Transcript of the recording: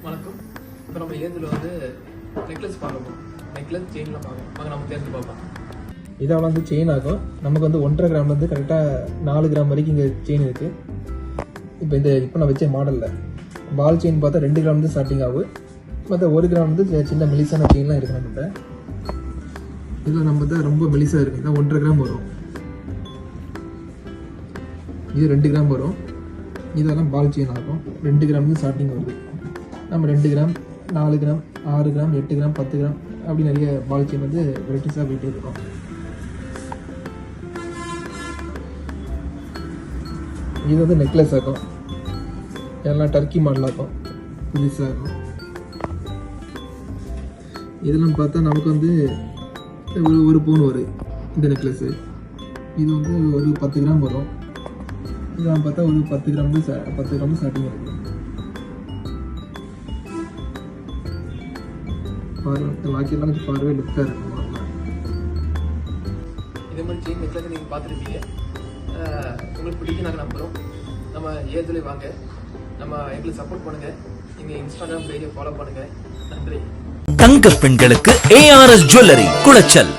வணக்கம். இப்போ நம்ம ஏந்தில் வந்து நெக்லஸ் பார்க்கணும், நெக்லஸ் செயின்லாம் பார்க்கணும். வாங்க நம்ம தேர்ந்து பார்ப்போம். இதெல்லாம் வந்து செயின் ஆகும். நமக்கு வந்து 1.5 கிராம்லேருந்து கரெக்டாக 4 கிராம் வரைக்கும் இங்கே செயின் இருக்குது. இப்போ நான் வச்ச மாடலில் பால் செயின் பார்த்தா 2 கிராம் வந்து ஸ்டார்டிங் ஆகும். மற்ற 1 கிராம் வந்து சின்ன மெலிசான செயின்லாம் இருக்குது நம்மகிட்ட. இதில் நம்ம தான் ரொம்ப மெலிசாக இருக்குது. இதான் 1.5 கிராம் வரும். இது 2 கிராம் வரும். இதெல்லாம் பால் செயின் ஆகும். 2 கிராம் வந்து ஸ்டார்டிங் வருது. நம்ம 2 gram, 4 gram, 6 gram, 8 gram, 10 gram அப்படி நிறைய பால் செயின் வந்து வெரைட்டிஸாக போயிட்டே இருக்கும். இது வந்து நெக்லஸ் ஆகும். எல்லாம் டர்க்கி மாடல் ஆகும், புதுசாக இருக்கும். இதெல்லாம் பார்த்தா நமக்கு வந்து ஒரு பவுன் வரும் இந்த நெக்லஸ்ஸு. இது வந்து ஒரு 10 கிராம் வரும். இதெல்லாம் பார்த்தா ஒரு 10 கிராம் ஸ்டார்டிங் இருக்குது. பாக்கியெல்லாம் கொஞ்சம் பார்வை லுக்காக இருக்கும். இதே மாதிரி செயின் நெக்லஸ் நீங்கள் பார்த்துருப்பீங்க. உங்களுக்கு பிடிக்கும் நாங்கள் நம்புகிறோம். நம்ம ஏதுல வாங்க, நம்ம எங்களுக்கு சப்போர்ட் பண்ணுங்கள். நீங்கள் இன்ஸ்டாகிராம் பேஜை ஃபாலோ பண்ணுங்கள். நன்றி. தங்க பெண்களுக்கு ARS ஜுவல்லரி குளச்சல்.